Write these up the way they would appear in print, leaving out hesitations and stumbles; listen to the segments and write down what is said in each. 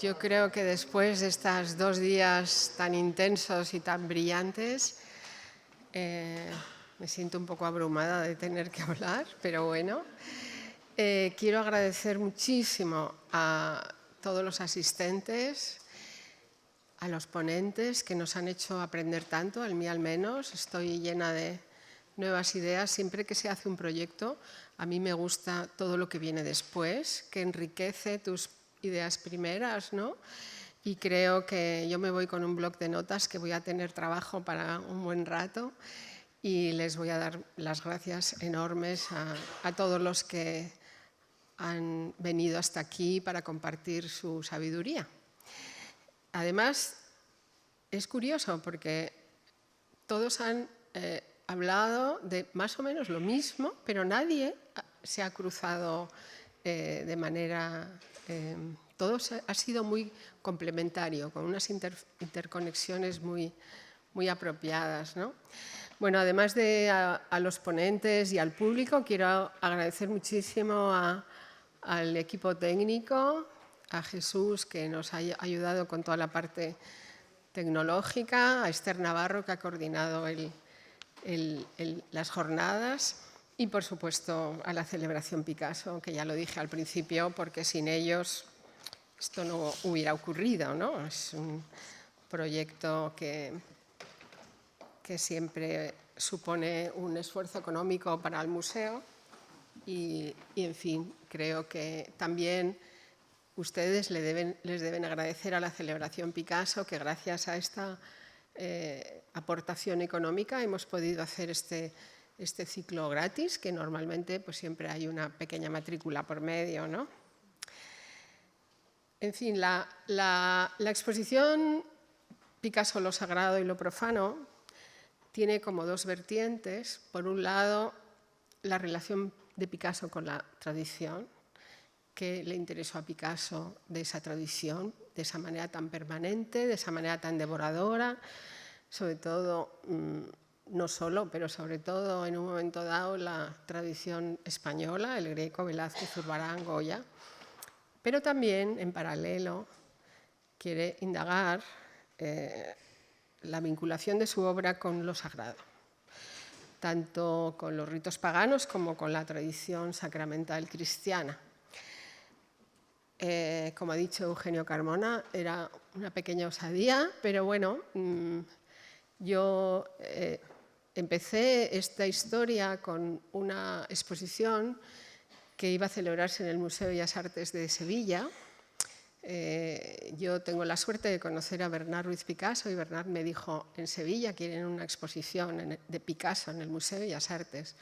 Yo creo que después de estos 2 días tan intensos y tan brillantes, me siento un poco abrumada de tener que hablar, pero bueno. Quiero agradecer muchísimo a todos los asistentes, a los ponentes que nos han hecho aprender tanto, a mí al menos. Estoy llena de nuevas ideas. Siempre que se hace un proyecto, a mí me gusta todo lo que viene después, que enriquece tus ideas primeras, ¿no? Y creo que yo me voy con un bloc de notas que voy a tener trabajo para un buen rato y les voy a dar las gracias enormes a todos los que han venido hasta aquí para compartir su sabiduría. Además, es curioso porque todos han hablado de más o menos lo mismo, pero nadie se ha cruzado de manera... todo ha sido muy complementario, con unas interconexiones muy apropiadas, ¿no? Bueno, además de a los ponentes y al público, quiero agradecer muchísimo al equipo técnico, a Jesús, que nos ha ayudado con toda la parte tecnológica, a Esther Navarro, que ha coordinado las jornadas, y por supuesto a la celebración Picasso, que ya lo dije al principio, porque sin ellos esto no hubiera ocurrido, ¿no? Es un proyecto que siempre supone un esfuerzo económico para el museo y en fin, creo que también ustedes les deben agradecer a la celebración Picasso que gracias a esta aportación económica hemos podido hacer este ciclo gratis, que normalmente pues, siempre hay una pequeña matrícula por medio, ¿no? En fin, la exposición Picasso, lo sagrado y lo profano tiene como dos vertientes. Por un lado, la relación de Picasso con la tradición, que le interesó a Picasso de esa tradición, de esa manera tan permanente, de esa manera tan devoradora, sobre todo, no solo, pero sobre todo en un momento dado la tradición española, el Greco, Velázquez, Zurbarán, Goya, pero también en paralelo quiere indagar la vinculación de su obra con lo sagrado, tanto con los ritos paganos como con la tradición sacramental cristiana. Como ha dicho Eugenio Carmona, era una pequeña osadía, pero bueno, yo empecé esta historia con una exposición que iba a celebrarse en el Museo de Bellas Artes de Sevilla. Yo tengo la suerte de conocer a Bernard Ruiz Picasso y Bernard me dijo, en Sevilla quieren una exposición de Picasso en el Museo de Bellas Artes.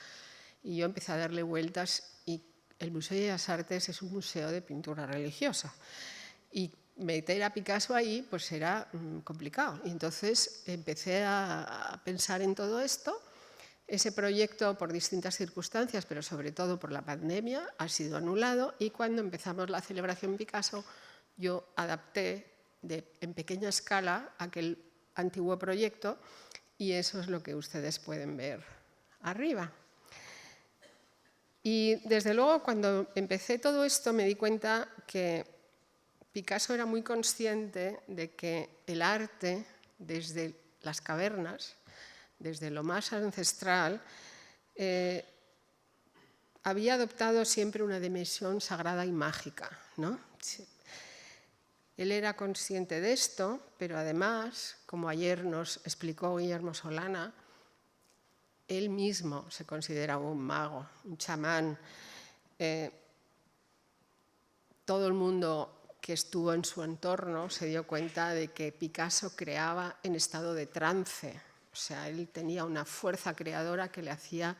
Y yo empecé a darle vueltas y el Museo de Bellas Artes es un museo de pintura religiosa. Y meter a Picasso ahí pues era complicado. Y entonces empecé a pensar en todo esto. Ese proyecto, por distintas circunstancias, pero sobre todo por la pandemia, ha sido anulado y cuando empezamos la celebración Picasso, yo adapté en pequeña escala aquel antiguo proyecto y eso es lo que ustedes pueden ver arriba. Y desde luego, cuando empecé todo esto, me di cuenta que Picasso era muy consciente de que el arte, desde las cavernas, desde lo más ancestral, había adoptado siempre una dimensión sagrada y mágica, ¿no? Él era consciente de esto, pero además, como ayer nos explicó Guillermo Solana, él mismo se consideraba un mago, un chamán. Todo el mundo que estuvo en su entorno se dio cuenta de que Picasso creaba en estado de trance. O sea, él tenía una fuerza creadora que le hacía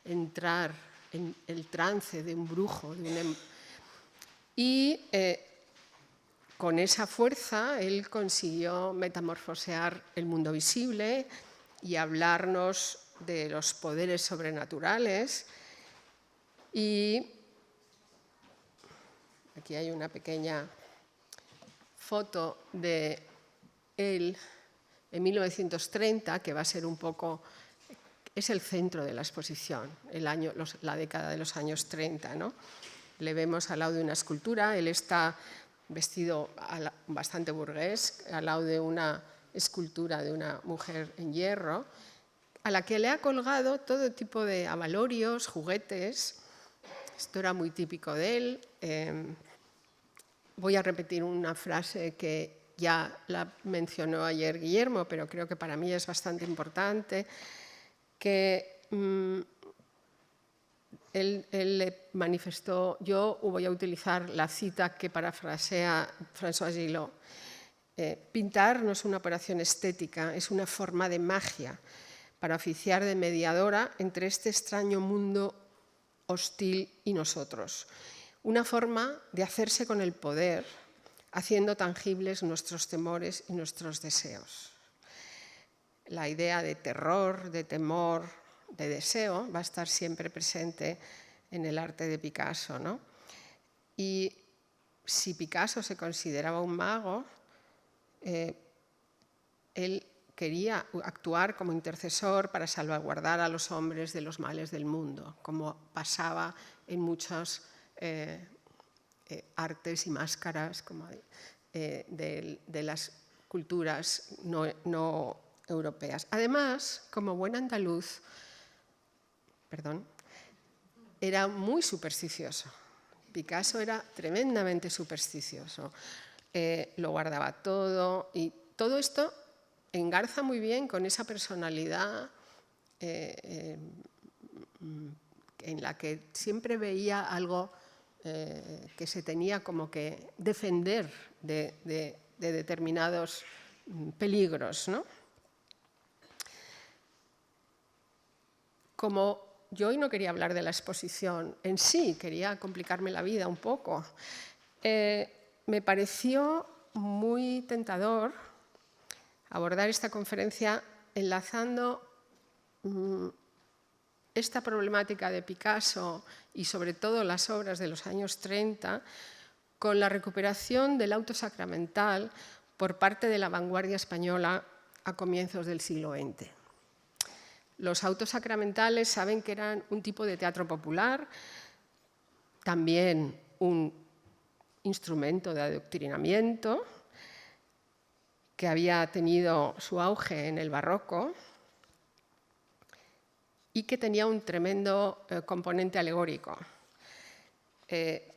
entrar en el trance de un brujo. Y con esa fuerza él consiguió metamorfosear el mundo visible y hablarnos de los poderes sobrenaturales. Y aquí hay una pequeña foto de él en 1930, que va a ser un poco, es el centro de la exposición, la década de los años 30, ¿no? Le vemos al lado de una escultura, él está vestido bastante burgués, al lado de una escultura de una mujer en hierro, a la que le ha colgado todo tipo de abalorios, juguetes. Esto era muy típico de él. Voy a repetir una frase que ya la mencionó ayer Guillermo, pero creo que para mí es bastante importante, que él le manifestó, yo voy a utilizar la cita que parafrasea François Gillot, pintar no es una operación estética, es una forma de magia para oficiar de mediadora entre este extraño mundo hostil y nosotros. Una forma de hacerse con el poder, haciendo tangibles nuestros temores y nuestros deseos. La idea de terror, de temor, de deseo va a estar siempre presente en el arte de Picasso, ¿no? Y si Picasso se consideraba un mago, él quería actuar como intercesor para salvaguardar a los hombres de los males del mundo, como pasaba en muchos artes y máscaras como de las culturas no europeas. Además, como buen andaluz, era muy supersticioso. Picasso era tremendamente supersticioso. Lo guardaba todo y todo esto engarza muy bien con esa personalidad en la que siempre veía algo que se tenía como que defender de determinados peligros, ¿no? Como yo hoy no quería hablar de la exposición en sí, quería complicarme la vida un poco, me pareció muy tentador abordar esta conferencia enlazando esta problemática de Picasso y sobre todo las obras de los años 30 con la recuperación del auto sacramental por parte de la vanguardia española a comienzos del siglo XX. Los autos sacramentales saben que eran un tipo de teatro popular, también un instrumento de adoctrinamiento que había tenido su auge en el barroco y que tenía un tremendo componente alegórico.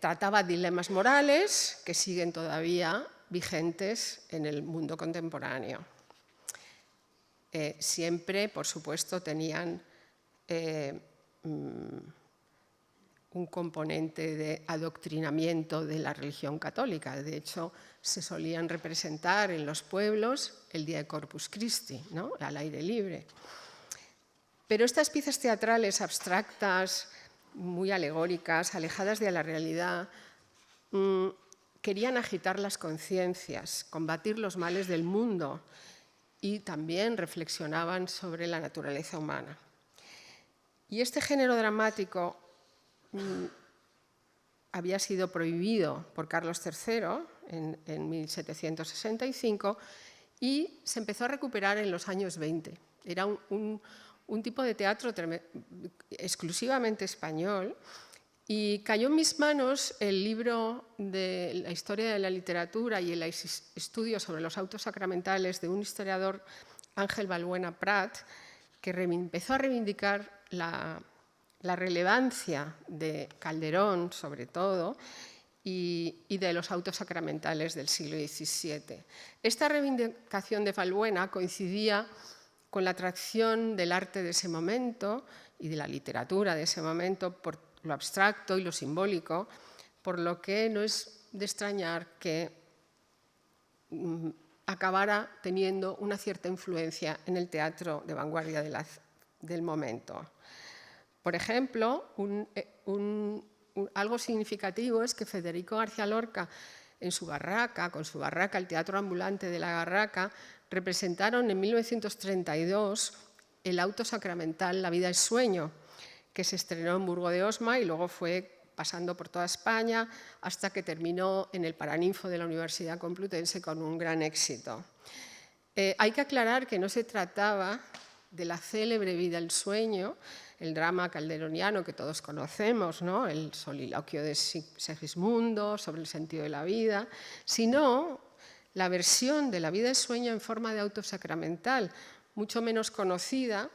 Trataba dilemas morales que siguen todavía vigentes en el mundo contemporáneo. Siempre, por supuesto, tenían un componente de adoctrinamiento de la religión católica. De hecho, se solían representar en los pueblos el día de Corpus Christi, ¿no? Al aire libre. Pero estas piezas teatrales abstractas, muy alegóricas, alejadas de la realidad, querían agitar las conciencias, combatir los males del mundo y también reflexionaban sobre la naturaleza humana. Y este género dramático había sido prohibido por Carlos III en 1765 y se empezó a recuperar en los años 20. Era un tipo de teatro exclusivamente español y cayó en mis manos el libro de la historia de la literatura y el estudio sobre los autos sacramentales de un historiador, Ángel Balbuena Prat, que empezó a reivindicar la relevancia de Calderón, sobre todo, y de los autos sacramentales del siglo XVII. Esta reivindicación de Balbuena coincidía con la atracción del arte de ese momento y de la literatura de ese momento por lo abstracto y lo simbólico, por lo que no es de extrañar que acabara teniendo una cierta influencia en el teatro de vanguardia del momento. Por ejemplo, algo significativo es que Federico García Lorca, en su barraca, con su barraca, el Teatro Ambulante de la Barraca, representaron en 1932 el auto sacramental La vida es sueño, que se estrenó en Burgo de Osma y luego fue pasando por toda España hasta que terminó en el Paraninfo de la Universidad Complutense con un gran éxito. Hay que aclarar que no se trataba de la célebre Vida el sueño, el drama calderoniano que todos conocemos, ¿no? El soliloquio de Segismundo sobre el sentido de la vida, sino la versión de la vida y sueño en forma de auto sacramental, mucho menos conocida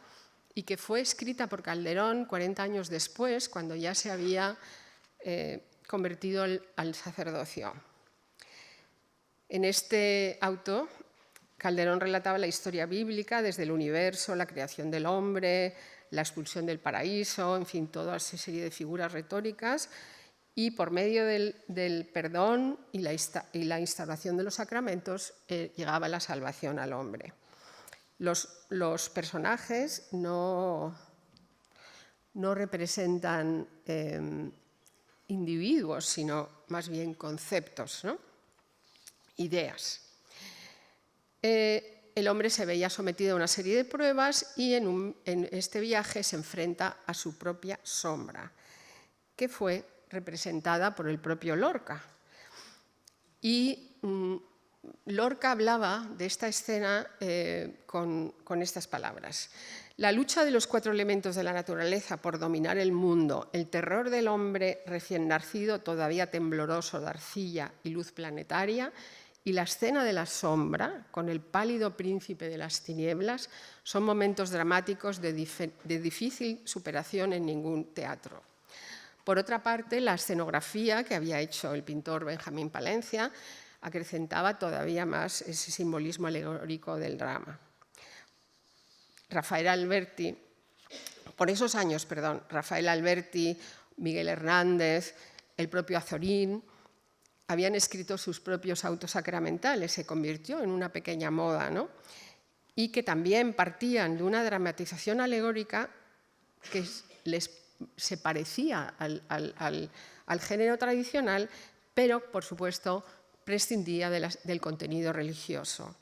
y que fue escrita por Calderón 40 años después, cuando ya se había convertido al sacerdocio. En este auto, Calderón relataba la historia bíblica desde el universo, la creación del hombre, la expulsión del paraíso, en fin, toda esa serie de figuras retóricas, y por medio del perdón y la instauración de los sacramentos llegaba la salvación al hombre. Los personajes no representan individuos, sino más bien conceptos, ¿no? Ideas. El hombre se veía sometido a una serie de pruebas y en este viaje se enfrenta a su propia sombra, que fue representada por el propio Lorca. Y Lorca hablaba de esta escena con estas palabras. La lucha de los 4 elementos de la naturaleza por dominar el mundo, el terror del hombre recién nacido, todavía tembloroso de arcilla y luz planetaria, y la escena de la sombra, con el pálido príncipe de las tinieblas, son momentos dramáticos de difícil superación en ningún teatro. Por otra parte, la escenografía que había hecho el pintor Benjamín Palencia acrecentaba todavía más ese simbolismo alegórico del drama. Rafael Alberti, Miguel Hernández, el propio Azorín, habían escrito sus propios autos sacramentales, se convirtió en una pequeña moda, ¿no? Y que también partían de una dramatización alegórica que se parecía al género tradicional, pero, por supuesto, prescindía del contenido religioso.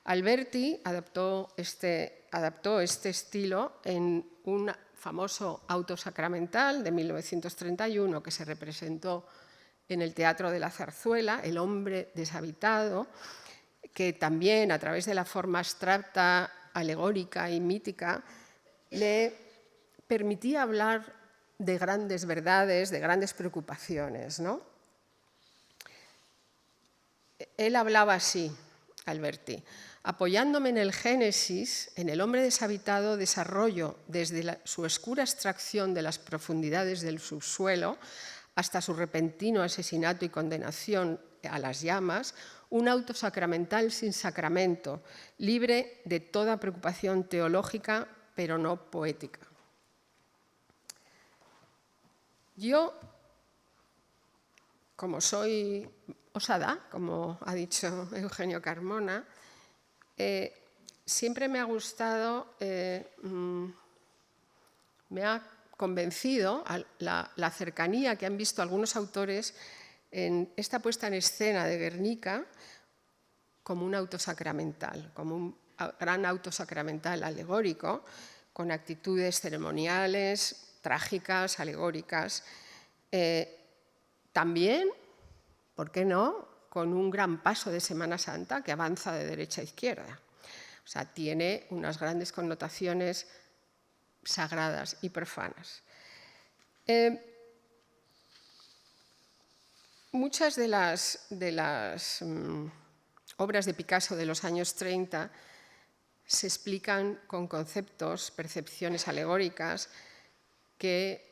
Alberti adaptó este estilo en un famoso auto sacramental de 1931 que se representó en el Teatro de la Zarzuela, El hombre deshabitado, que también a través de la forma abstracta, alegórica y mítica le permitía hablar de grandes verdades, de grandes preocupaciones, ¿no? Él hablaba así, Alberti: apoyándome en el Génesis, en el hombre deshabitado, desarrollo desde su oscura extracción de las profundidades del subsuelo hasta su repentino asesinato y condenación a las llamas, un auto sacramental sin sacramento, libre de toda preocupación teológica, pero no poética. Yo, como soy osada, como ha dicho Eugenio Carmona, siempre me ha gustado, me ha convencido la cercanía que han visto algunos autores en esta puesta en escena de Guernica como un auto sacramental, como un gran auto sacramental alegórico, con actitudes ceremoniales, trágicas, alegóricas. También, ¿por qué no?, con un gran paso de Semana Santa que avanza de derecha a izquierda. O sea, tiene unas grandes connotaciones sagradas y profanas. Muchas de las obras de Picasso de los años 30 se explican con conceptos, percepciones alegóricas que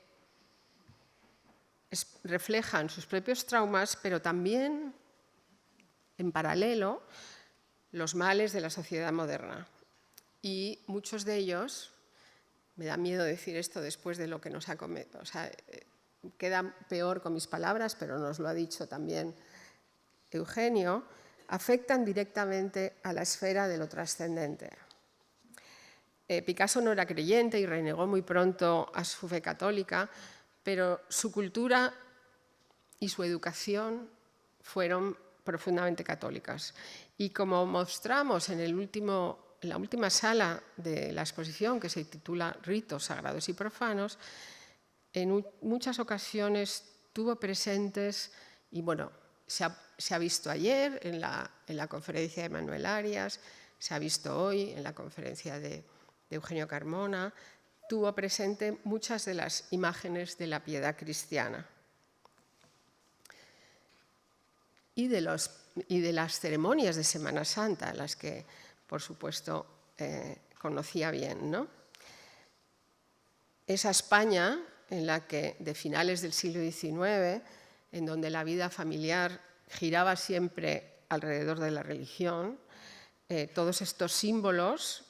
reflejan sus propios traumas, pero también, en paralelo, los males de la sociedad moderna. Y muchos de ellos, me da miedo decir esto después de lo que nos ha comentado, o sea, queda peor con mis palabras, pero nos lo ha dicho también Eugenio, afectan directamente a la esfera de lo trascendente. Picasso no era creyente y renegó muy pronto a su fe católica, pero su cultura y su educación fueron profundamente católicas. Y como mostramos en la última sala de la exposición, que se titula Ritos sagrados y profanos, en muchas ocasiones tuvo presentes, y bueno, se ha visto ayer en la conferencia de Manuel Arias, se ha visto hoy en la conferencia de Eugenio Carmona, tuvo presente muchas de las imágenes de la piedad cristiana y de las ceremonias de Semana Santa, las que, por supuesto, conocía bien, ¿no? Esa España en la que, de finales del siglo XIX, en donde la vida familiar giraba siempre alrededor de la religión, todos estos símbolos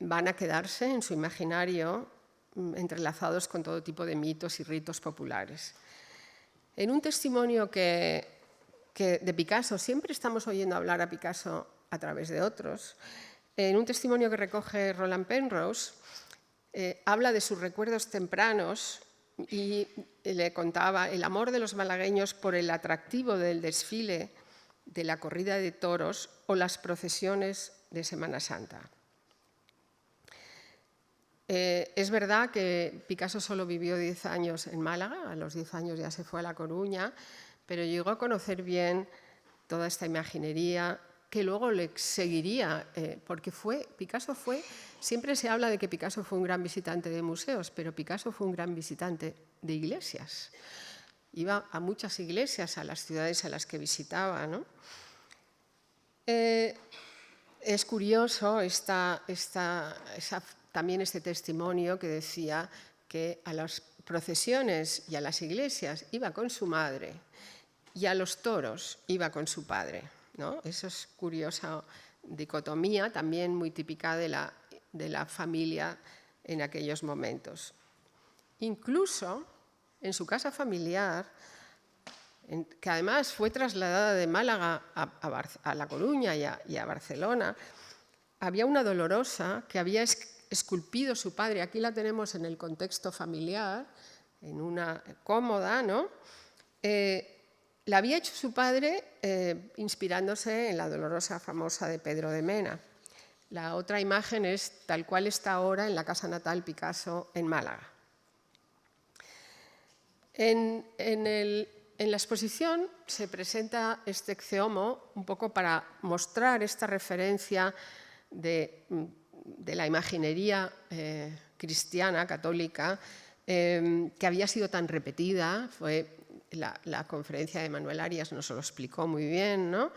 van a quedarse en su imaginario entrelazados con todo tipo de mitos y ritos populares. En un testimonio que de Picasso, siempre estamos oyendo hablar a Picasso a través de otros, en un testimonio que recoge Roland Penrose, habla de sus recuerdos tempranos y le contaba el amor de los malagueños por el atractivo del desfile de la corrida de toros o las procesiones de Semana Santa. Es verdad que Picasso solo vivió 10 años en Málaga, a los 10 años ya se fue a La Coruña, pero llegó a conocer bien toda esta imaginería que luego le seguiría, porque Picasso siempre se habla de que Picasso fue un gran visitante de museos, pero Picasso fue un gran visitante de iglesias. Iba a muchas iglesias, a las ciudades a las que visitaba, ¿no? Es curioso también este testimonio que decía que a las procesiones y a las iglesias iba con su madre y a los toros iba con su padre, ¿no? Eso es curiosa dicotomía, también muy típica de la familia en aquellos momentos. Incluso en su casa familiar, que además fue trasladada de Málaga a La Coruña y a Barcelona, había una dolorosa que había esculpido su padre. Aquí la tenemos en el contexto familiar, en una cómoda, ¿no? La había hecho su padre inspirándose en la dolorosa famosa de Pedro de Mena. La otra imagen es tal cual está ahora en la casa natal Picasso en Málaga. En la exposición se presenta este Ecce-Homo un poco para mostrar esta referencia de la imaginería cristiana, católica, que había sido tan repetida. La conferencia de Manuel Arias nos lo explicó muy bien, ¿no?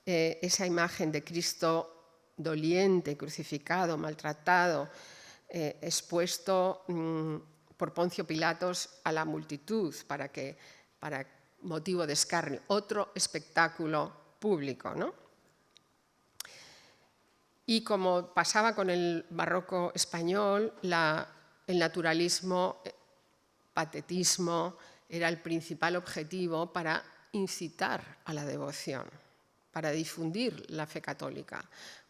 Esa imagen de Cristo doliente, crucificado, maltratado, expuesto por Poncio Pilatos a la multitud para motivo de escarnio, otro espectáculo público, ¿no? Y como pasaba con el barroco español, el naturalismo, patetismo, era el principal objetivo para incitar a la devoción, para difundir la fe católica,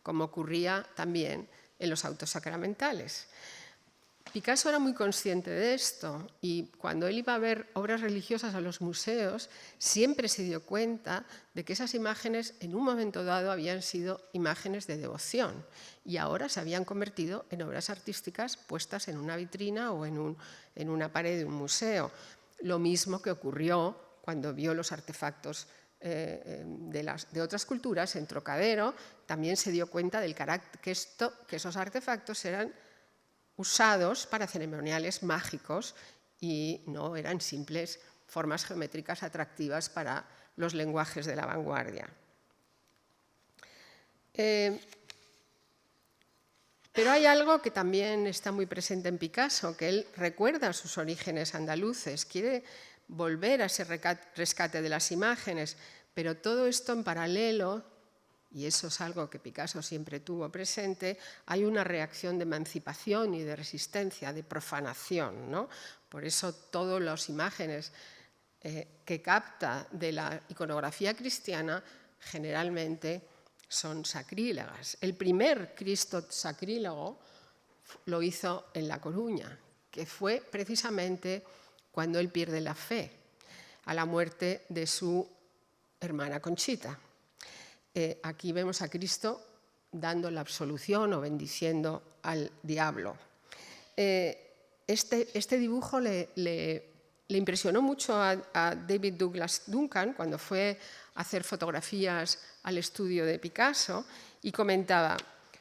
como ocurría también en los autos sacramentales. Picasso era muy consciente de esto y cuando él iba a ver obras religiosas a los museos, siempre se dio cuenta de que esas imágenes en un momento dado habían sido imágenes de devoción y ahora se habían convertido en obras artísticas puestas en una vitrina o en una pared de un museo. Lo mismo que ocurrió cuando vio los artefactos de otras culturas en Trocadero, también se dio cuenta del carácter que esos artefactos eran usados para ceremoniales mágicos y no eran simples formas geométricas atractivas para los lenguajes de la vanguardia. Pero hay algo que también está muy presente en Picasso, que él recuerda sus orígenes andaluces, quiere volver a ese rescate de las imágenes, pero todo esto en paralelo, y eso es algo que Picasso siempre tuvo presente, hay una reacción de emancipación y de resistencia, de profanación, ¿no? Por eso todas las imágenes que capta de la iconografía cristiana generalmente son sacrílegas. El primer Cristo sacrílego lo hizo en La Coruña, que fue precisamente cuando él pierde la fe, a la muerte de su hermana Conchita. Aquí vemos a Cristo dando la absolución o bendiciendo al diablo. Este dibujo le impresionó mucho a David Douglas Duncan cuando fue a hacer fotografías al estudio de Picasso y comentaba,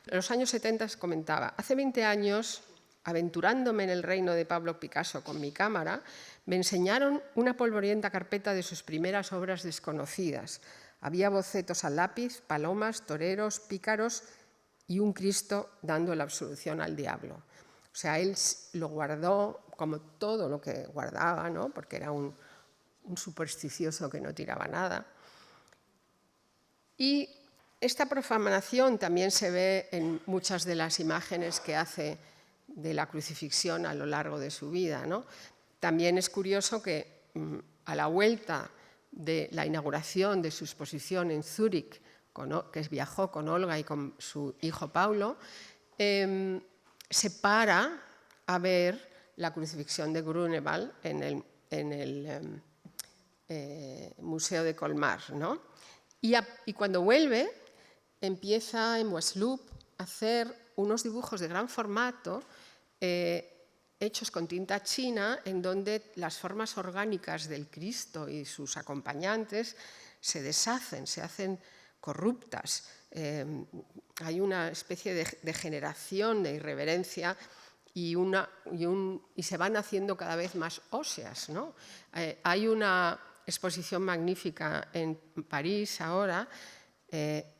en los años 70 comentaba, hace 20 años aventurándome en el reino de Pablo Picasso con mi cámara, me enseñaron una polvorienta carpeta de sus primeras obras desconocidas. Había bocetos al lápiz, palomas, toreros, pícaros y un Cristo dando la absolución al diablo. O sea, él lo guardó como todo lo que guardaba, ¿no? Porque era un supersticioso que no tiraba nada. Y esta profanación también se ve en muchas de las imágenes que hace de la crucifixión a lo largo de su vida, ¿no? También es curioso que a la vuelta de la inauguración de su exposición en Zúrich, que viajó con Olga y con su hijo Paulo, se para a ver la crucifixión de Grunewald en el Museo de Colmar, ¿no? Y cuando vuelve, empieza en Westloop a hacer unos dibujos de gran formato hechos con tinta china, en donde las formas orgánicas del Cristo y sus acompañantes se deshacen, se hacen corruptas. Hay una especie de degeneración, de irreverencia y se van haciendo cada vez más óseas, ¿no? Hay una exposición magnífica en París ahora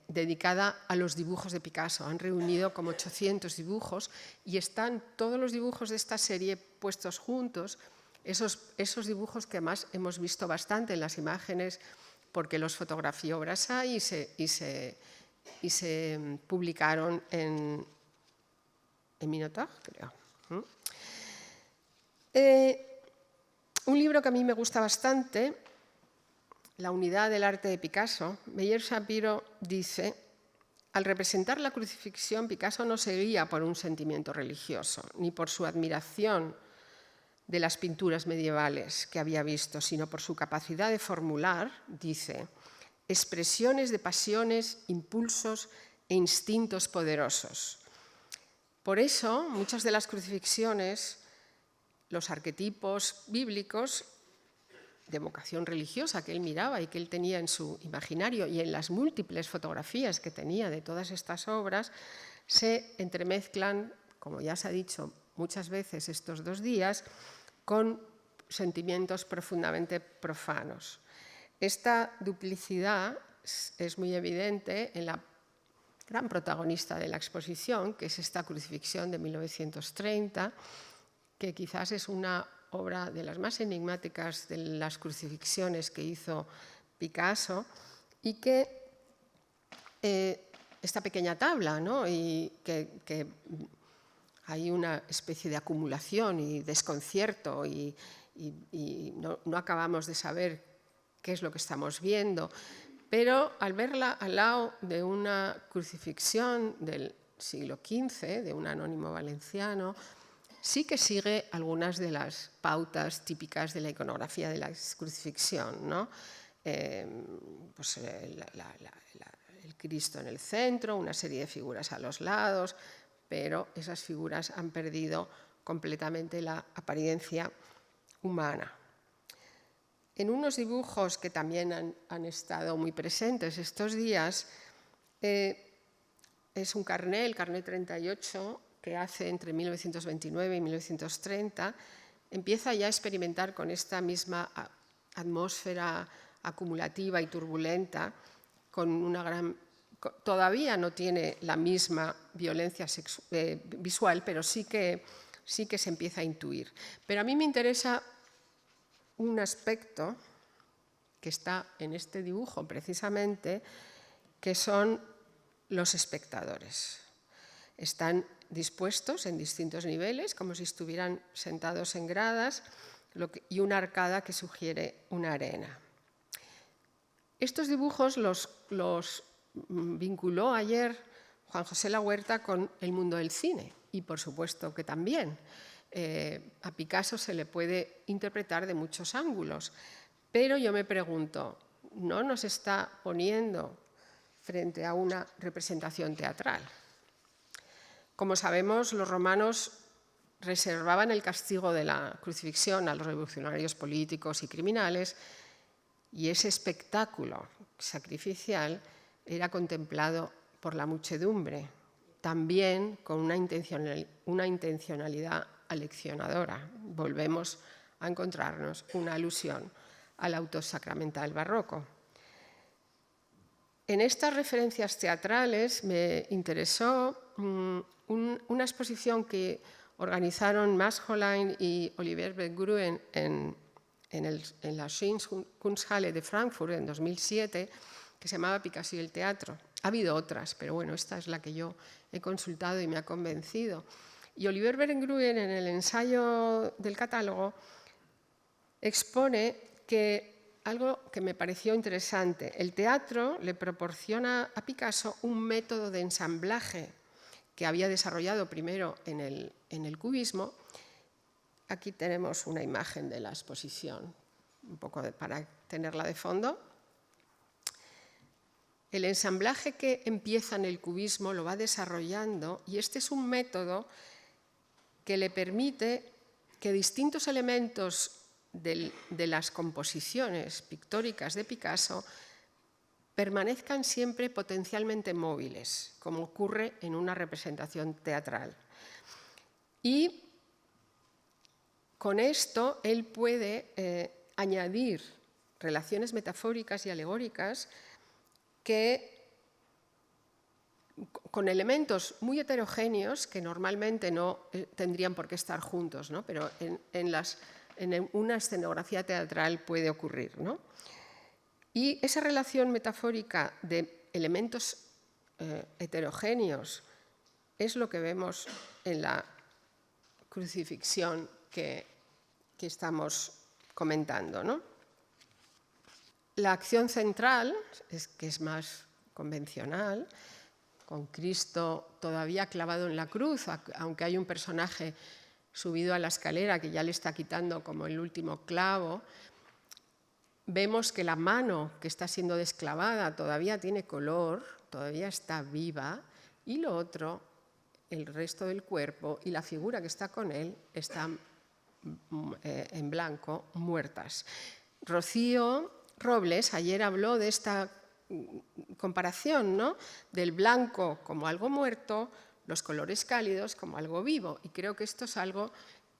dedicada a los dibujos de Picasso. Han reunido como 800 dibujos y están todos los dibujos de esta serie puestos juntos, esos dibujos que además hemos visto bastante en las imágenes porque los fotografió Brassai y se publicaron en Minotaur, creo. Un libro que a mí me gusta bastante, La unidad del arte de Picasso, Meyer Shapiro dice: al representar la crucifixión, Picasso no se guía por un sentimiento religioso, ni por su admiración de las pinturas medievales que había visto, sino por su capacidad de formular, dice, expresiones de pasiones, impulsos e instintos poderosos. Por eso, muchas de las crucifixiones, los arquetipos bíblicos de vocación religiosa que él miraba y que él tenía en su imaginario y en las múltiples fotografías que tenía de todas estas obras, se entremezclan, como ya se ha dicho muchas veces estos 2 días, con sentimientos profundamente profanos. Esta duplicidad es muy evidente en la gran protagonista de la exposición, que es esta crucifixión de 1930, que quizás es una obra de las más enigmáticas de las crucifixiones que hizo Picasso, y que esta pequeña tabla, ¿no? Y que hay una especie de acumulación y desconcierto y no acabamos de saber qué es lo que estamos viendo, pero al verla al lado de una crucifixión del siglo XV, de un anónimo valenciano, sí que sigue algunas de las pautas típicas de la iconografía de la crucifixión, ¿no? Pues el Cristo en el centro, una serie de figuras a los lados, pero esas figuras han perdido completamente la apariencia humana. En unos dibujos que también han estado muy presentes estos días, es un carné, el carné 38, que hace entre 1929 y 1930, empieza ya a experimentar con esta misma atmósfera acumulativa y turbulenta, con una gran... Todavía no tiene la misma violencia visual, pero sí que se empieza a intuir. Pero a mí me interesa un aspecto que está en este dibujo precisamente, que son los espectadores. Están dispuestos en distintos niveles, como si estuvieran sentados en gradas, y una arcada que sugiere una arena. Estos dibujos los vinculó ayer Juan José Lahuerta con el mundo del cine, y por supuesto que también. A Picasso se le puede interpretar de muchos ángulos, pero yo me pregunto, ¿no nos está poniendo frente a una representación teatral? Como sabemos, los romanos reservaban el castigo de la crucifixión a los revolucionarios políticos y criminales, y ese espectáculo sacrificial era contemplado por la muchedumbre, también con una intencionalidad aleccionadora. Volvemos a encontrarnos una alusión al auto sacramental barroco. En estas referencias teatrales me interesó una exposición que organizaron Max Hollein y Olivier Berggruen en la Kunsthalle de Frankfurt en 2007, que se llamaba Picasso y el teatro. Ha habido otras, pero bueno, esta es la que yo he consultado y me ha convencido. Y Olivier Berggruen, en el ensayo del catálogo, expone que algo que me pareció interesante: el teatro le proporciona a Picasso un método de ensamblaje que había desarrollado primero en el cubismo. Aquí tenemos una imagen de la exposición, un poco para tenerla de fondo. El ensamblaje que empieza en el cubismo lo va desarrollando, y este es un método que le permite que distintos elementos de las composiciones pictóricas de Picasso permanezcan siempre potencialmente móviles, como ocurre en una representación teatral. Y con esto él puede añadir relaciones metafóricas y alegóricas con elementos muy heterogéneos que normalmente no tendrían por qué estar juntos, ¿no? Pero en una escenografía teatral puede ocurrir, ¿no? Y esa relación metafórica de elementos heterogéneos es lo que vemos en la crucifixión que estamos comentando, ¿no? La acción central, que es más convencional, con Cristo todavía clavado en la cruz, aunque hay un personaje subido a la escalera que ya le está quitando como el último clavo, vemos que la mano que está siendo desclavada todavía tiene color, todavía está viva, y lo otro, el resto del cuerpo y la figura que está con él están en blanco, muertas. Rocío Robles ayer habló de esta comparación, ¿no?, del blanco como algo muerto, los colores cálidos como algo vivo, y creo que esto es algo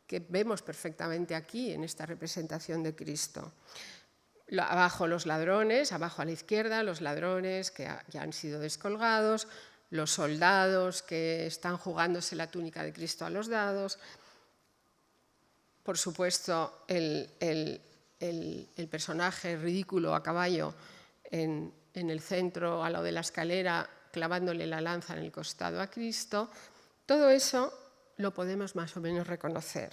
que vemos perfectamente aquí en esta representación de Cristo. Abajo los ladrones, abajo a la izquierda los ladrones que ya han sido descolgados, los soldados que están jugándose la túnica de Cristo a los dados, por supuesto el personaje ridículo a caballo en el centro, al lado de la escalera, clavándole la lanza en el costado a Cristo. Todo eso lo podemos más o menos reconocer.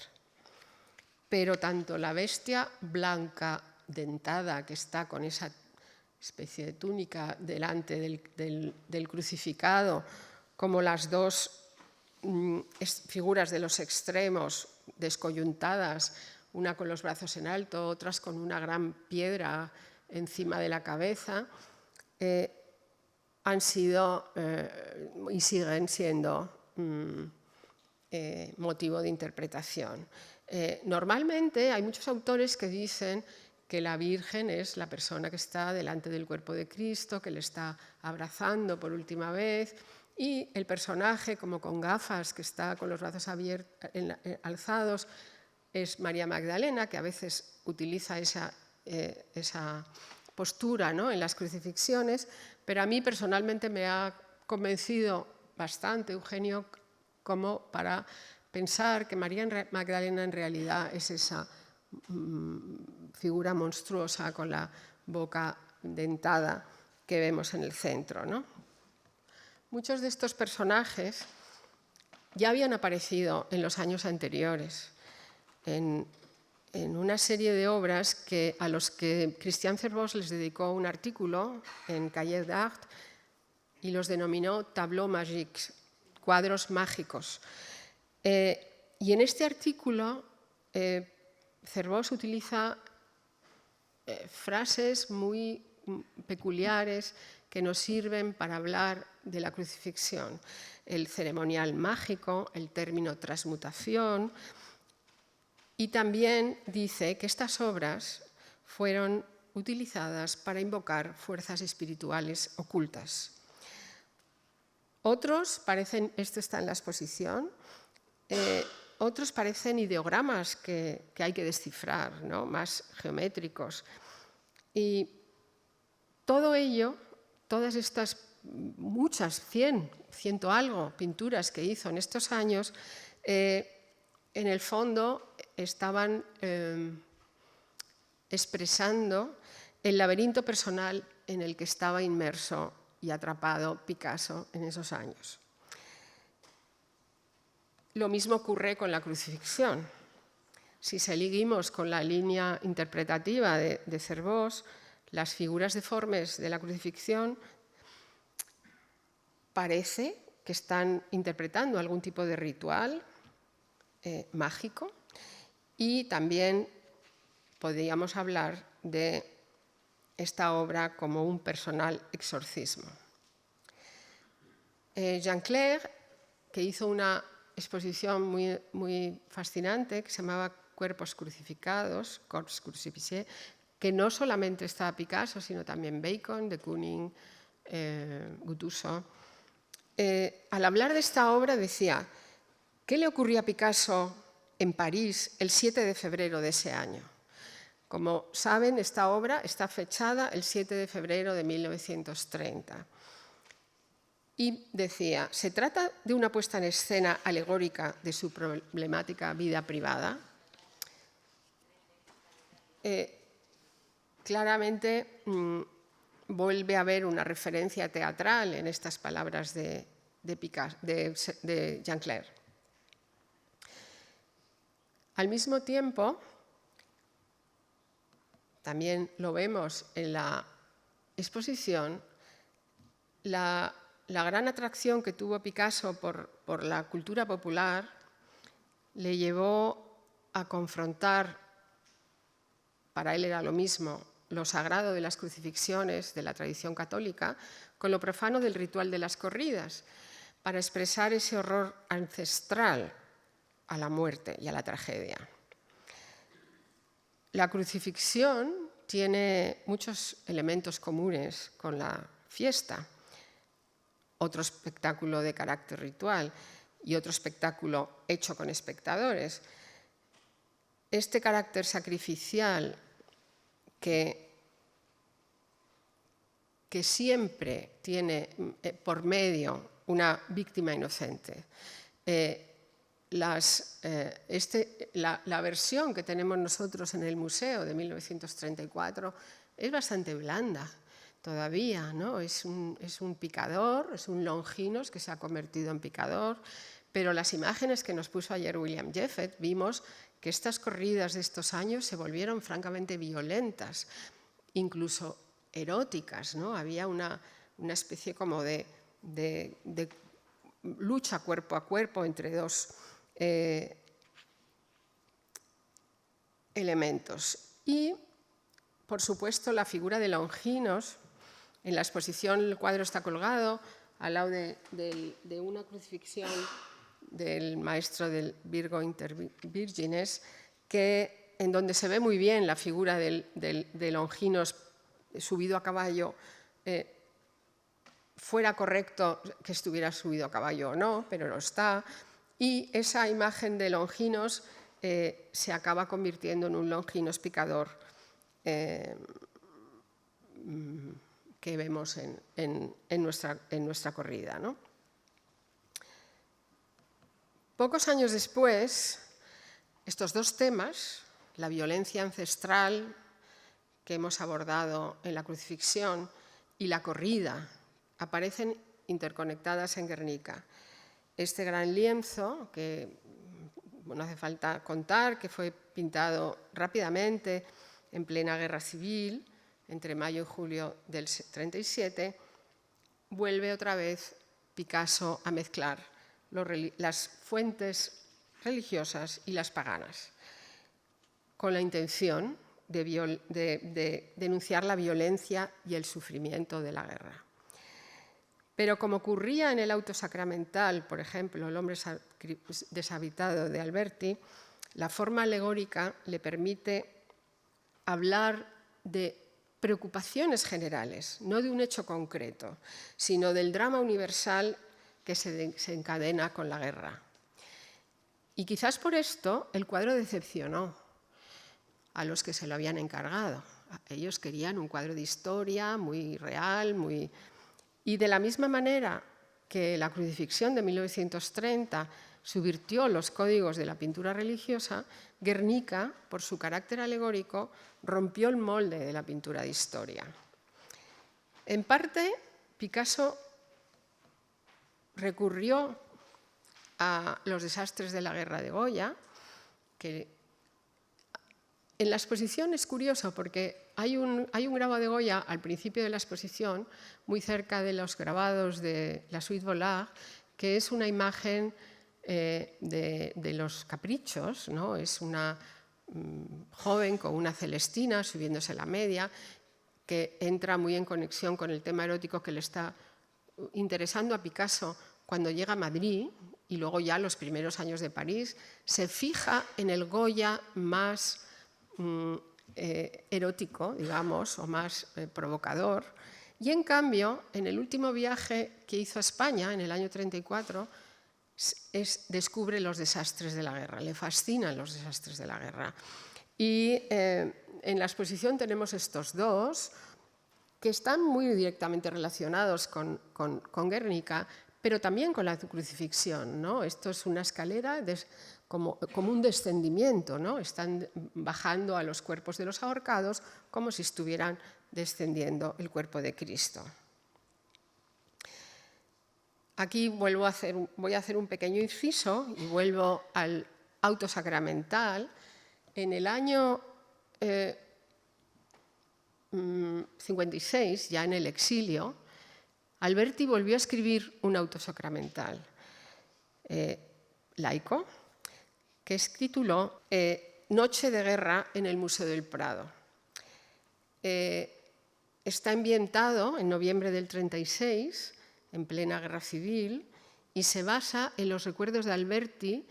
Pero tanto la bestia blanca dentada que está con esa especie de túnica delante del crucificado, como las dos figuras de los extremos descoyuntadas, una con los brazos en alto, otras con una gran piedra encima de la cabeza, han sido y siguen siendo motivo de interpretación. Normalmente hay muchos autores que dicen que la Virgen es la persona que está delante del cuerpo de Cristo, que le está abrazando por última vez, y el personaje, como con gafas, que está con los brazos alzados, es María Magdalena, que a veces utiliza esa postura, ¿no?, en las crucifixiones, pero a mí personalmente me ha convencido bastante, Eugenio, como para pensar que María Magdalena en realidad es esa figura monstruosa con la boca dentada que vemos en el centro, ¿no? Muchos de estos personajes ya habían aparecido en los años anteriores en una serie de obras a los que Christian Cerbos les dedicó un artículo en Cahiers d'Art y los denominó tableaux magiques, cuadros mágicos. Y en este artículo Cerbos utiliza frases muy peculiares que nos sirven para hablar de la crucifixión. El ceremonial mágico, el término transmutación, y también dice que estas obras fueron utilizadas para invocar fuerzas espirituales ocultas. Otros parecen, esto está en la exposición, otros parecen ideogramas que hay que descifrar, ¿no? Más geométricos. Y todo ello, todas estas muchas, ciento algo pinturas que hizo en estos años, en el fondo estaban expresando el laberinto personal en el que estaba inmerso y atrapado Picasso en esos años. Lo mismo ocurre con la crucifixión. Si seguimos con la línea interpretativa de Cervós, las figuras deformes de la crucifixión parece que están interpretando algún tipo de ritual mágico, y también podríamos hablar de esta obra como un personal exorcismo. Jean Clair, que hizo una exposición muy fascinante que se llamaba Cuerpos crucificados, Corps crucifiés, que no solamente estaba Picasso, sino también Bacon, de Kooning, Guttuso. Al hablar de esta obra decía: ¿qué le ocurrió a Picasso en París el 7 de febrero de ese año? Como saben, esta obra está fechada el 7 de febrero de 1930. Y decía: ¿se trata de una puesta en escena alegórica de su problemática vida privada? Claramente vuelve a haber una referencia teatral en estas palabras de Jean Clair. Al mismo tiempo, también lo vemos en la exposición, la gran atracción que tuvo Picasso por la cultura popular le llevó a confrontar, para él era lo mismo, lo sagrado de las crucifixiones de la tradición católica con lo profano del ritual de las corridas, para expresar ese horror ancestral a la muerte y a la tragedia. La crucifixión tiene muchos elementos comunes con la fiesta. Otro espectáculo de carácter ritual y otro espectáculo hecho con espectadores. Este carácter sacrificial que siempre tiene por medio una víctima inocente. La versión que tenemos nosotros en el museo de 1934 es bastante blanda todavía, ¿no? Es un picador, es un Longinos que se ha convertido en picador, pero las imágenes que nos puso ayer William Jeffett, vimos que estas corridas de estos años se volvieron francamente violentas, incluso eróticas, ¿no? Había una especie como de lucha cuerpo a cuerpo entre dos elementos. Y, por supuesto, la figura de Longinos. En la exposición el cuadro está colgado al lado de una crucifixión del maestro del Virgo Inter Virgines, en donde se ve muy bien la figura de Longinos subido a caballo. Fuera correcto que estuviera subido a caballo o no, pero lo está. Y esa imagen de Longinos se acaba convirtiendo en un Longinos picador que vemos en nuestra corrida, ¿no? Pocos años después, estos dos temas, la violencia ancestral que hemos abordado en la crucifixión y la corrida, aparecen interconectadas en Guernica. Este gran lienzo, que no hace falta contar, que fue pintado rápidamente en plena guerra civil, entre mayo y julio del 37, vuelve otra vez Picasso a mezclar las fuentes religiosas y las paganas, con la intención de denunciar la violencia y el sufrimiento de la guerra. Pero como ocurría en el auto sacramental, por ejemplo, El hombre deshabitado de Alberti, la forma alegórica le permite hablar de preocupaciones generales, no de un hecho concreto, sino del drama universal que se encadena con la guerra. Y quizás por esto el cuadro decepcionó a los que se lo habían encargado. Ellos querían un cuadro de historia muy real, y de la misma manera que la crucifixión de 1930 subvirtió los códigos de la pintura religiosa, Guernica, por su carácter alegórico, rompió el molde de la pintura de historia. En parte, Picasso recurrió a los desastres de la guerra de Goya, que en la exposición es curioso porque hay un grabado de Goya al principio de la exposición, muy cerca de los grabados de la Suite Volard, que es una imagen de los caprichos, ¿no? Es una joven con una celestina subiéndose la media, que entra muy en conexión con el tema erótico que le está interesando a Picasso cuando llega a Madrid, y luego ya los primeros años de París, se fija en el Goya más erótico, digamos, o más provocador. Y en cambio, en el último viaje que hizo a España, en el año 34, descubre los desastres de la guerra, le fascinan los desastres de la guerra. Y en la exposición tenemos estos dos, que están muy directamente relacionados con Guernica, pero también con la crucifixión, ¿no? Esto es una escalera como un descendimiento, ¿no? Están bajando a los cuerpos de los ahorcados como si estuvieran descendiendo el cuerpo de Cristo. Aquí voy a hacer un pequeño inciso y vuelvo al auto sacramental. En el año 56, ya en el exilio, Alberti volvió a escribir un auto sacramental laico que se tituló Noche de guerra en el Museo del Prado. Está ambientado en noviembre del 36, en plena guerra civil, y se basa en los recuerdos de Alberti,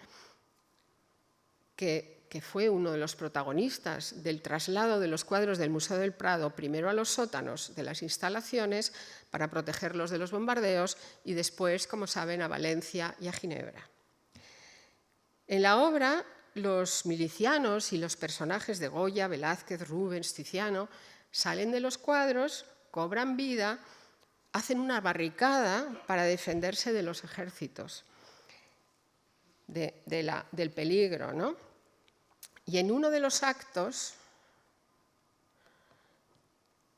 que fue uno de los protagonistas del traslado de los cuadros del Museo del Prado, primero a los sótanos de las instalaciones para protegerlos de los bombardeos y después, como saben, a Valencia y a Ginebra. En la obra, los milicianos y los personajes de Goya, Velázquez, Rubens, Tiziano salen de los cuadros, cobran vida, hacen una barricada para defenderse de los ejércitos, del peligro, ¿no? Y en uno de los actos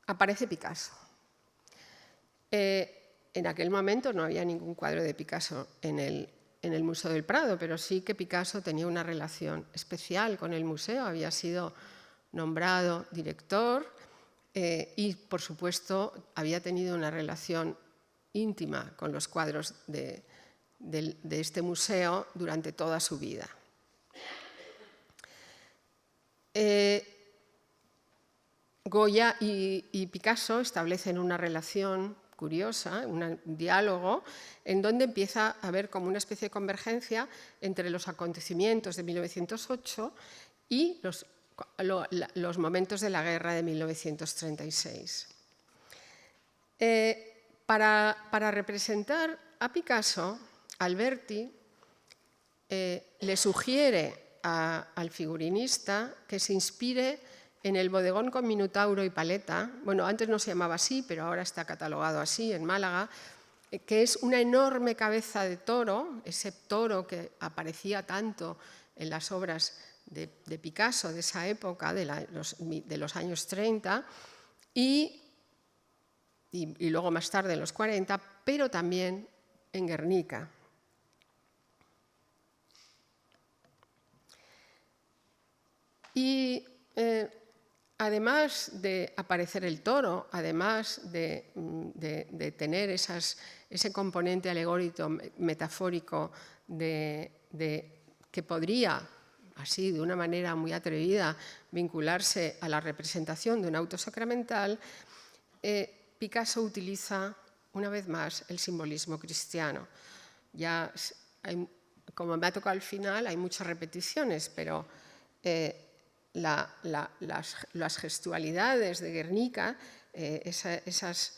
aparece Picasso. En aquel momento no había ningún cuadro de Picasso en el Museo del Prado, pero sí que Picasso tenía una relación especial con el museo, había sido nombrado director y, por supuesto, había tenido una relación íntima con los cuadros de este museo durante toda su vida. Goya y Picasso establecen una relación curiosa, un diálogo, en donde empieza a haber como una especie de convergencia entre los acontecimientos de 1908 y los momentos de la guerra de 1936. Para representar a Picasso, Alberti le sugiere al figurinista que se inspire en el bodegón con Minotauro y Paleta. Bueno, antes no se llamaba así, pero ahora está catalogado así en Málaga, que es una enorme cabeza de toro, ese toro que aparecía tanto en las obras de Picasso de esa época, de los años 30, y luego más tarde en los 40, pero también en Guernica. Y además de aparecer el toro, además de tener ese componente alegórico, metafórico, que podría, así de una manera muy atrevida, vincularse a la representación de un auto sacramental, Picasso utiliza una vez más el simbolismo cristiano. Ya como me ha tocado al final, hay muchas repeticiones, pero las gestualidades de Guernica, esos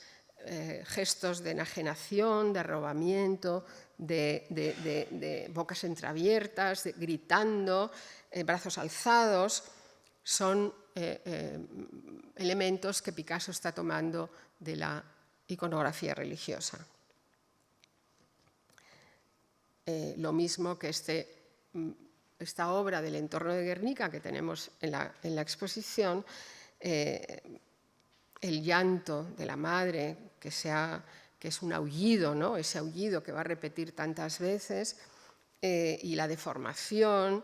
gestos de enajenación, de arrobamiento, de bocas entreabiertas, gritando, brazos alzados, son elementos que Picasso está tomando de la iconografía religiosa. Lo mismo que esta obra del entorno de Guernica que tenemos en la exposición, el llanto de la madre, que es un aullido, ¿no? Ese aullido que va a repetir tantas veces, y la deformación,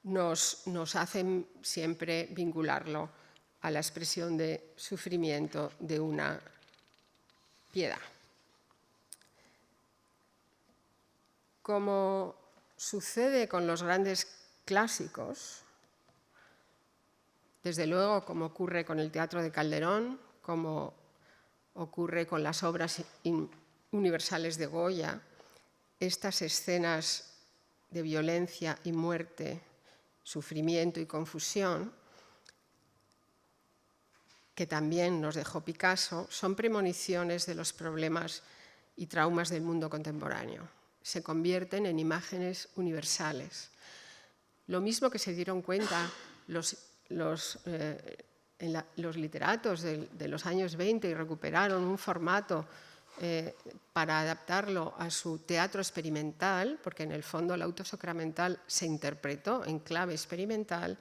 nos hacen siempre vincularlo a la expresión de sufrimiento de una piedad. Como sucede con los grandes clásicos, desde luego como ocurre con el teatro de Calderón, como ocurre con las obras universales de Goya, estas escenas de violencia y muerte, sufrimiento y confusión, que también nos dejó Picasso, son premoniciones de los problemas y traumas del mundo contemporáneo. Se convierten en imágenes universales. Lo mismo que se dieron cuenta los literatos de los años 20 y recuperaron un formato para adaptarlo a su teatro experimental, porque en el fondo el auto sacramental se interpretó en clave experimental.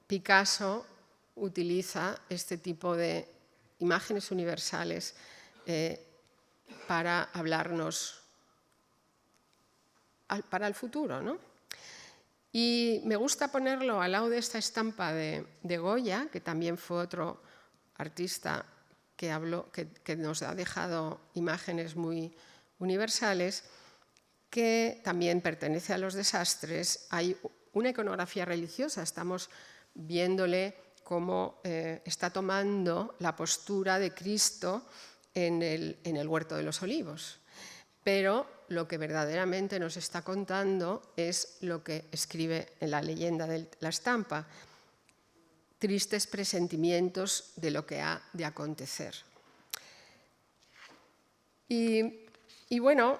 Picasso utiliza este tipo de imágenes universales para hablarnos para el futuro, ¿no? Y me gusta ponerlo al lado de esta estampa de Goya, que también fue otro artista que nos ha dejado imágenes muy universales, que también pertenece a los desastres. Hay una iconografía religiosa, estamos viéndole cómo está tomando la postura de Cristo en el Huerto de los Olivos. Pero lo que verdaderamente nos está contando es lo que escribe en la leyenda de la estampa: tristes presentimientos de lo que ha de acontecer. Y bueno,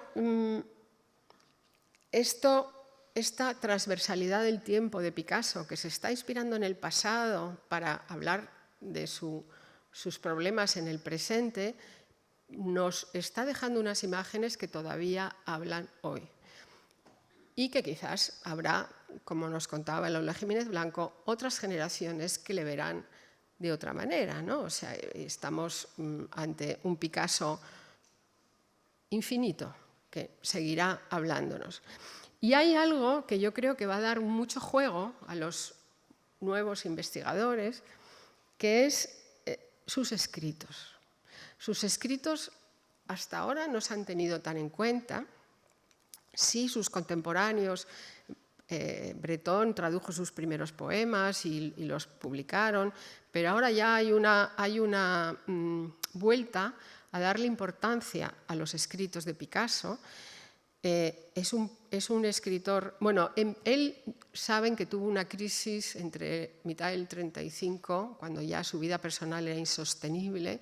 esta transversalidad del tiempo de Picasso, que se está inspirando en el pasado para hablar de sus problemas en el presente, nos está dejando unas imágenes que todavía hablan hoy. Y que quizás habrá, como nos contaba Lola Jiménez Blanco, otras generaciones que le verán de otra manera, ¿no? O sea, estamos ante un Picasso infinito que seguirá hablándonos. Y hay algo que yo creo que va a dar mucho juego a los nuevos investigadores, que es sus escritos. Sus escritos hasta ahora no se han tenido tan en cuenta. Sí, sus contemporáneos, Breton tradujo sus primeros poemas y los publicaron, pero ahora ya hay una vuelta a darle importancia a los escritos de Picasso. Es un escritor, bueno, él saben que tuvo una crisis entre mitad del 35, cuando ya su vida personal era insostenible,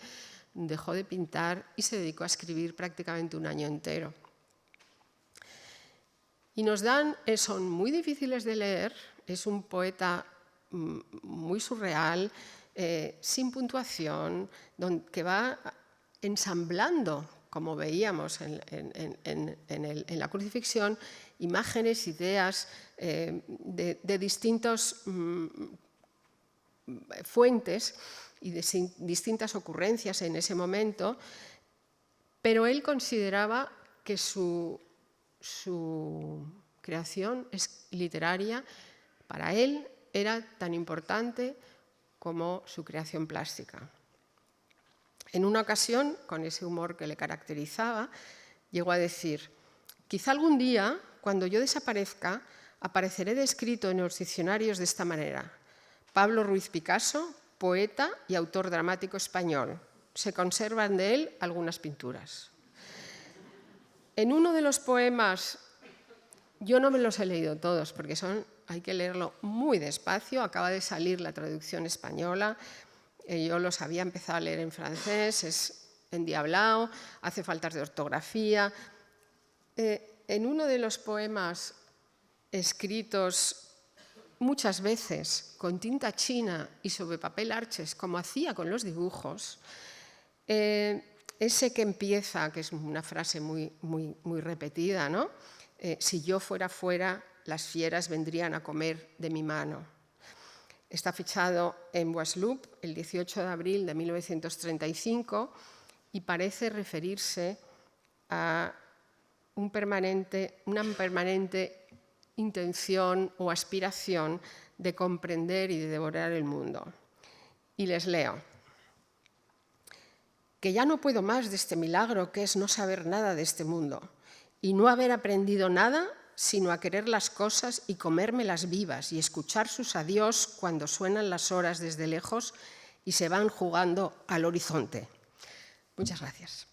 dejó de pintar y se dedicó a escribir prácticamente un año entero. Y son muy difíciles de leer, es un poeta muy surreal, sin puntuación, que va ensamblando, como veíamos en la crucifixión, imágenes, ideas de distintas fuentes y de distintas ocurrencias en ese momento, pero él consideraba que su creación literaria para él era tan importante como su creación plástica. En una ocasión, con ese humor que le caracterizaba, llegó a decir: quizá algún día, cuando yo desaparezca, apareceré descrito en los diccionarios de esta manera: Pablo Ruiz Picasso, poeta y autor dramático español. Se conservan de él algunas pinturas. En uno de los poemas, yo no me los he leído todos porque hay que leerlo muy despacio, acaba de salir la traducción española, yo los había empezado a leer en francés, endiablado, hace faltas de ortografía. En uno de los poemas escritos muchas veces con tinta china y sobre papel arches, como hacía con los dibujos, ese que empieza, que es una frase muy repetida, ¿no? Si yo fuera fuera, las fieras vendrían a comer de mi mano. Está fechado en Guaslup el 18 de abril de 1935 y parece referirse a una permanente intención o aspiración de comprender y de devorar el mundo. Y les leo: que ya no puedo más de este milagro que es no saber nada de este mundo y no haber aprendido nada sino a querer las cosas y comérmelas vivas y escuchar sus adiós cuando suenan las horas desde lejos y se van jugando al horizonte. Muchas gracias.